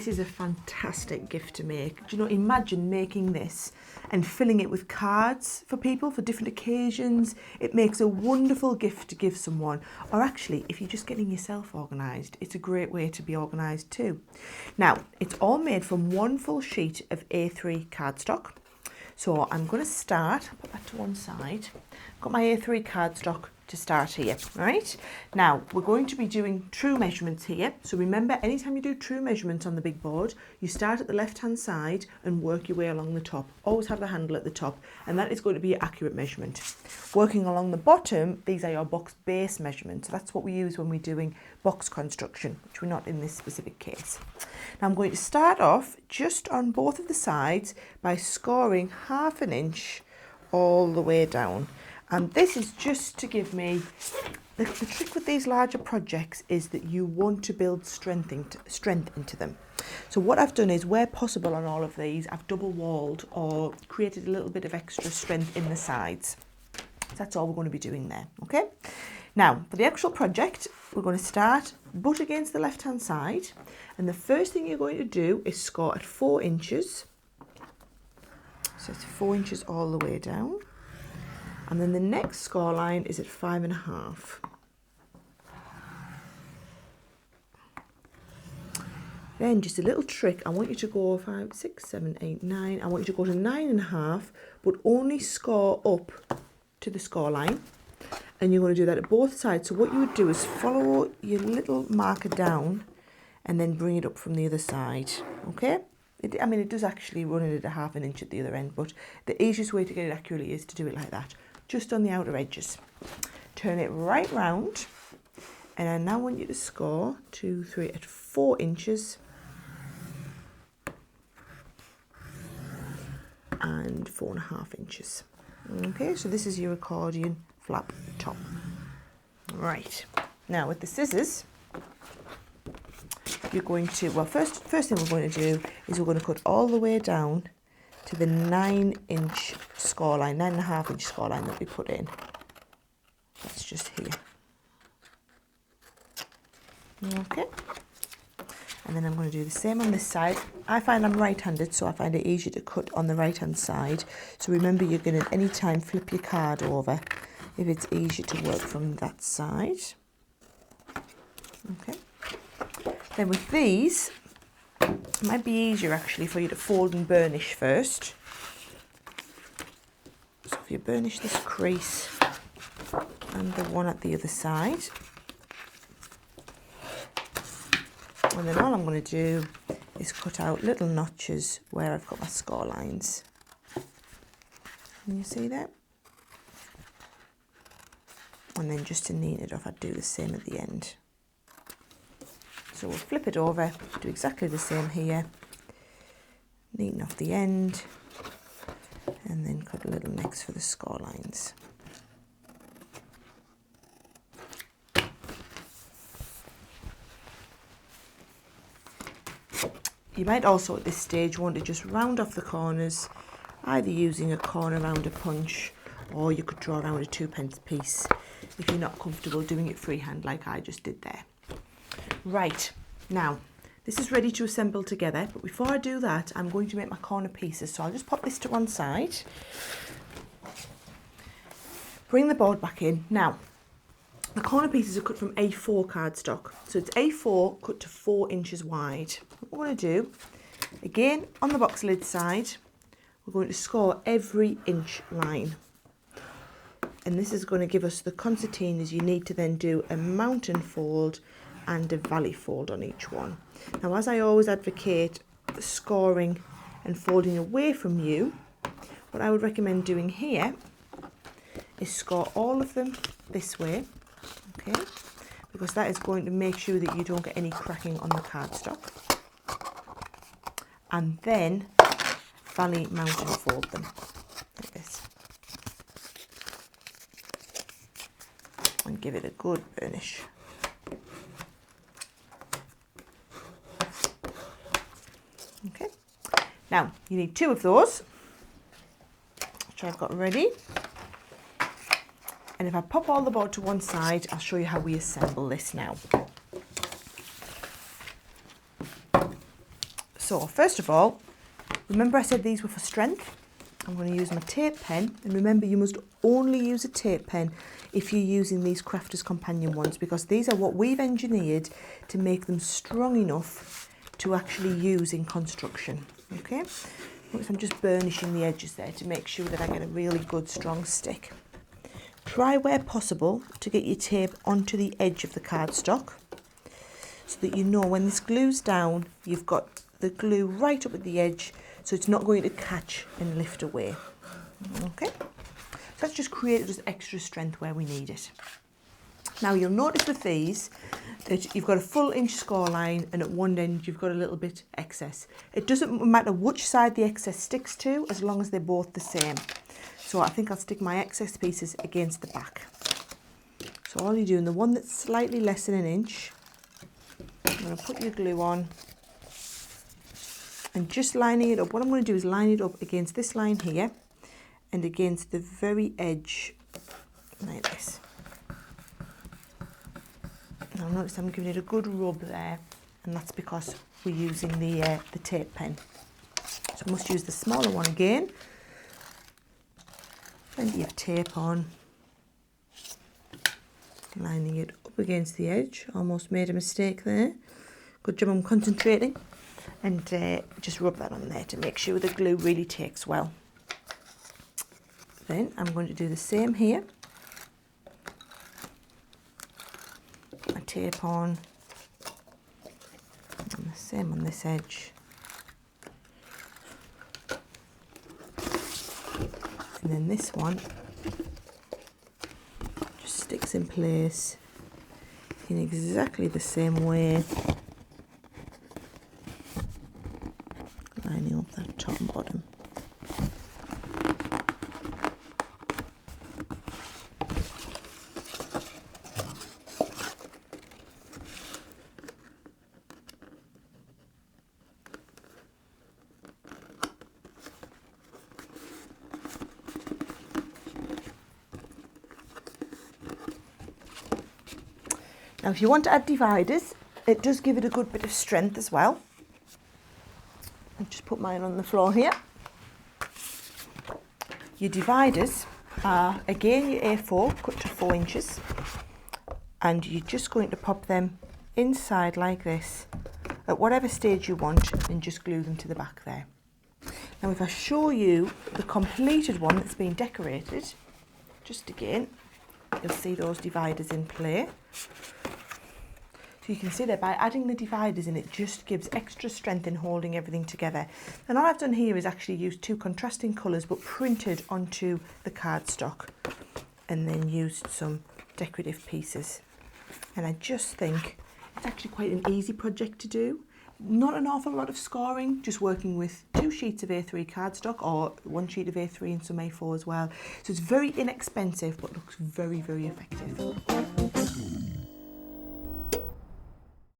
this is a fantastic gift to make. Do you know, imagine making this and filling it with cards for people for different occasions. It makes a wonderful gift to give someone. Or actually, if you're just getting yourself organised, it's a great way to be organised too. Now, it's all made from one full sheet of A3 cardstock. So I'm going to start, put that to one side. I've got my A3 cardstock to start here, right? Now, we're going to be doing true measurements here. So remember, anytime you do true measurements on the big board, you start at the left-hand side and work your way along the top. Always have the handle at the top, and that is going to be your accurate measurement. Working along the bottom, these are your box base measurements. So that's what we use when we're doing box construction, which we're not in this specific case. Now, I'm going to start off just on both of the sides by scoring 1/2 inch all the way down. And this is just to give me, the trick with these larger projects is that you want to build strength into them. So what I've done is, where possible on all of these, I've double walled or created a little bit of extra strength in the sides. So that's all we're going to be doing there, okay? Now, for the actual project, we're going to start butt against the left-hand side. And the first thing you're going to do is score at 4 inches. So it's 4 inches all the way down. And then the next score line is at 5.5. Then just a little trick, I want you to go 5, 6, 7, 8, 9. I want you to go to 9.5, but only score up to the score line. And you're going to do that at both sides. So what you would do is follow your little marker down and then bring it up from the other side, okay? It does actually run it at 1/2 inch at the other end, but the easiest way to get it accurately is to do it like that, just on the outer edges. Turn it right round, and I now want you to score 2, 3 at 4 inches and 4.5 inches. Okay, so this is your accordion flap top. Right, now with the scissors, you're going to, well, first thing we're going to do is we're going to cut all the way down to the 9-inch score line, 9.5-inch score line that we put in. That's just here. Okay. And then I'm going to do the same on this side. I find I'm right-handed, so I find it easier to cut on the right-hand side. So remember, you're going to any time flip your card over if it's easier to work from that side. Okay. Then with these, it might be easier actually for you to fold and burnish first. So if you burnish this crease and the one at the other side, and then all I'm going to do is cut out little notches where I've got my score lines. Can you see that? And then just to neaten it off, I'd do the same at the end. So we'll flip it over, do exactly the same here, neaten off the end, and then cut a little next for the score lines. You might also at this stage want to just round off the corners, either using a corner rounder punch, or you could draw around a 2p piece if you're not comfortable doing it freehand like I just did there. Right, now this is ready to assemble together, but before I do that, I'm going to make my corner pieces. So I'll just pop this to one side, bring the board back in. Now, the corner pieces are cut from A4 cardstock, so it's A4 cut to 4 inches wide. What we're going to do, again on the box lid side, we're going to score every inch line. And this is going to give us the concertinas you need to then do a mountain fold and a valley fold on each one. Now, as I always advocate scoring and folding away from you, what I would recommend doing here is score all of them this way, okay, because that is going to make sure that you don't get any cracking on the cardstock, and then valley mountain fold them like this and give it a good burnish. Okay, now you need 2 of those, which I've got ready. And if I pop all the board to one side, I'll show you how we assemble this now. So first of all, remember I said these were for strength? I'm going to use my tape pen, and remember you must only use a tape pen if you're using these Crafters Companion ones, because these are what we've engineered to make them strong enough to actually use in construction. Okay, notice I'm just burnishing the edges there to make sure that I get a really good strong stick. Try where possible to get your tape onto the edge of the cardstock so that you know when this glues down, you've got the glue right up at the edge, so it's not going to catch and lift away. Okay, so that's just created just extra strength where we need it. Now you'll notice with these that you've got a full inch score line, and at one end you've got a little bit excess. It doesn't matter which side the excess sticks to, as long as they're both the same. So I think I'll stick my excess pieces against the back. So all you're doing, the one that's slightly less than an inch, I'm going to put your glue on and just lining it up. What I'm going to do is line it up against this line here and against the very edge like this. Now notice I'm giving it a good rub there, and that's because we're using the tape pen. So I must use the smaller one again. Plenty of tape on. Lining it up against the edge. Almost made a mistake there. Good job, I'm concentrating. And just rub that on there to make sure the glue really takes well. Then I'm going to do the same here. My tape on, and the same on this edge. And then this one just sticks in place in exactly the same way, lining up that top and bottom. Now if you want to add dividers, it does give it a good bit of strength as well. I've just put mine on the floor here. Your dividers are again your A4 cut to 4 inches, and you're just going to pop them inside like this at whatever stage you want and just glue them to the back there. Now if I show you the completed one that's been decorated, just again, you'll see those dividers in play. So you can see that by adding the dividers in, it just gives extra strength in holding everything together. And all I've done here is actually use 2 contrasting colours but printed onto the cardstock, and then used some decorative pieces. And I just think it's actually quite an easy project to do. Not an awful lot of scoring, just working with 2 sheets of A3 cardstock, or 1 sheet of A3 and some A4 as well. So it's very inexpensive but looks very, very effective.